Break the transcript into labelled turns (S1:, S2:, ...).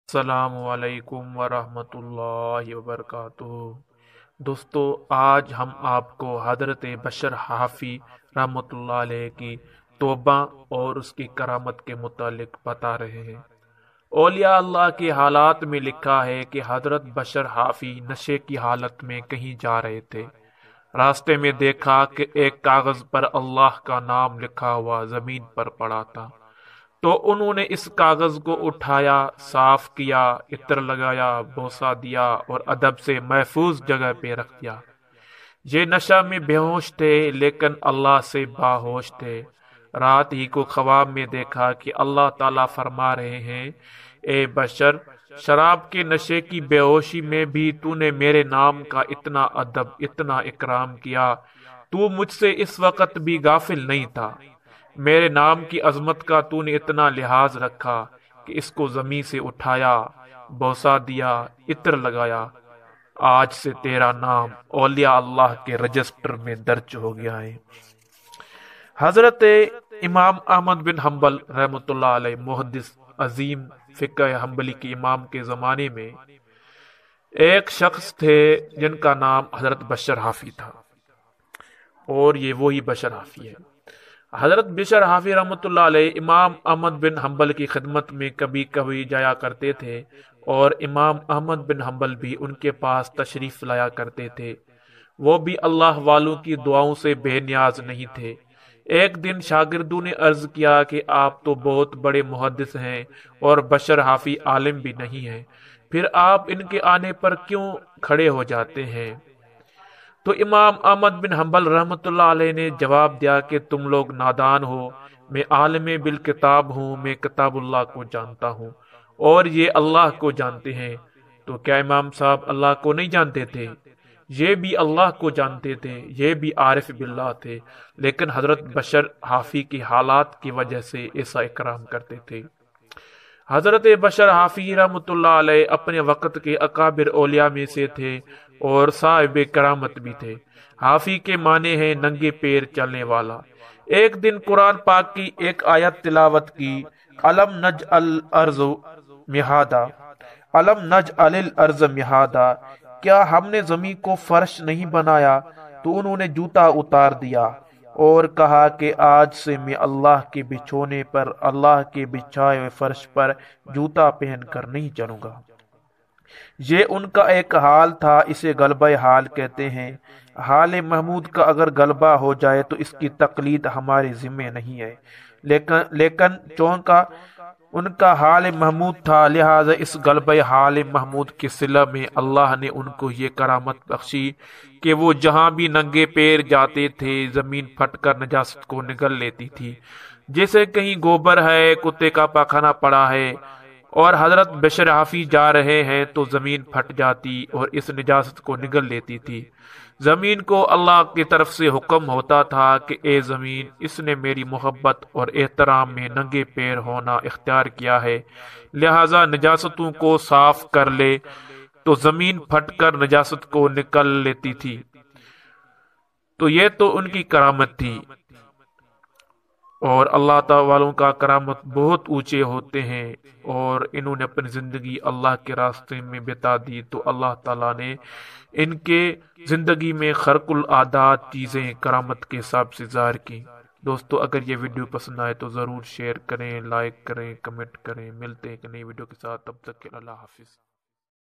S1: السلام علیکم ورحمۃ اللہ وبرکاتہ۔ دوستو، آج ہم آپ کو حضرت بشر حافی رحمۃ اللہ علیہ کی توبہ اور اس کی کرامت کے متعلق بتا رہے ہیں۔ اولیاء اللہ کے حالات میں لکھا ہے کہ حضرت بشر حافی نشے کی حالت میں کہیں جا رہے تھے۔ راستے میں دیکھا کہ ایک کاغذ پر اللہ کا نام لکھا ہوا زمین پر پڑا تھا، تو انہوں نے اس کاغذ کو اٹھایا، صاف کیا، عطر لگایا، بوسہ دیا اور ادب سے محفوظ جگہ پہ رکھ دیا۔ یہ نشہ میں بے ہوش تھے لیکن اللہ سے باہوش تھے۔ رات ہی کو خواب میں دیکھا کہ اللہ تعالیٰ فرما رہے ہیں، اے بشر، شراب کے نشے کی بے ہوشی میں بھی تو نے میرے نام کا اتنا ادب، اتنا اکرام کیا، تو مجھ سے اس وقت بھی غافل نہیں تھا۔ میرے نام کی عظمت کا تو نے اتنا لحاظ رکھا کہ اس کو زمین سے اٹھایا، بوسہ دیا، عطر لگایا۔ آج سے تیرا نام اولیاء اللہ کے رجسٹر میں درج ہو گیا ہے۔ حضرت امام احمد بن حنبل رحمۃ اللہ علیہ، محدث عظیم فقہ حنبلی کے امام کے زمانے میں ایک شخص تھے جن کا نام حضرت بشر حافی تھا، اور یہ وہی بشر حافی ہے۔ حضرت بشر حافی رحمۃ اللہ علیہ امام احمد بن حنبل کی خدمت میں کبھی کبھی جایا کرتے تھے، اور امام احمد بن حنبل بھی ان کے پاس تشریف لایا کرتے تھے۔ وہ بھی اللہ والوں کی دعاؤں سے بے نیاز نہیں تھے۔ ایک دن شاگردوں نے عرض کیا کہ آپ تو بہت بڑے محدث ہیں اور بشر حافی عالم بھی نہیں ہیں، پھر آپ ان کے آنے پر کیوں کھڑے ہو جاتے ہیں؟ تو امام احمد بن حنبل رحمۃ اللہ علیہ نے جواب دیا کہ تم لوگ نادان ہو، میں عالم بالکتاب ہوں، میں کتاب اللہ کو جانتا ہوں اور یہ اللہ کو جانتے ہیں۔ تو کیا امام صاحب اللہ کو نہیں جانتے تھے؟ یہ بھی اللہ کو جانتے تھے، یہ بھی عارف باللہ تھے، لیکن حضرت بشر حافی کی حالات کی وجہ سے ایسا اکرام کرتے تھے۔ حضرت بشر حافی رحمۃ اللہ علیہ اپنے وقت کے اکابر اولیاء میں سے تھے اور صاحب کرامت بھی تھے۔ حافی کے معنی ہے ننگے پیر چلنے والا۔ ایک دن قرآن پاک کی ایک آیت تلاوت کی، الم نجعل الارض مہادا، الم نجعل الارض مہادا، کیا ہم نے زمین کو فرش نہیں بنایا؟ تو انہوں نے جوتا اتار دیا اور کہا کہ آج سے میں اللہ کے بچھونے پر، اللہ کے بچھائے ہوئے فرش پر جوتا پہن کر نہیں چلوں گا۔ یہ ان کا ایک حال تھا، اسے غلبہ حال کہتے ہیں۔ حال محمود کا اگر غلبہ ہو جائے تو اس کی تقلید ہمارے ذمہ نہیں ہے، لیکن چونکہ ان کا حال محمود تھا، لہذا اس غلبہ حال محمود کے صلہ میں اللہ نے ان کو یہ کرامت بخشی کہ وہ جہاں بھی ننگے پیر جاتے تھے زمین پھٹ کر نجاست کو نگل لیتی تھی۔ جیسے کہیں گوبر ہے، کتے کا پاخانہ پڑا ہے اور حضرت بشر حافی جا رہے ہیں تو زمین پھٹ جاتی اور اس نجاست کو نگل لیتی تھی۔ زمین کو اللہ کی طرف سے حکم ہوتا تھا کہ اے زمین، اس نے میری محبت اور احترام میں ننگے پیر ہونا اختیار کیا ہے، لہذا نجاستوں کو صاف کر لے، تو زمین پھٹ کر نجاست کو نکل لیتی تھی۔ تو یہ تو ان کی کرامت تھی، اور اللہ تعالی والوں کا کرامت بہت اونچے ہوتے ہیں، اور انہوں نے اپنی زندگی اللہ کے راستے میں بتا دی تو اللہ تعالیٰ نے ان کے زندگی میں خرق العادات چیزیں کرامت کے حساب سے ظاہر کی۔ دوستو، اگر یہ ویڈیو پسند آئے تو ضرور شیئر کریں، لائک کریں، کمنٹ کریں۔ ملتے ہیں ایک نئی ویڈیو کے ساتھ، تب تک کے اللہ حافظ۔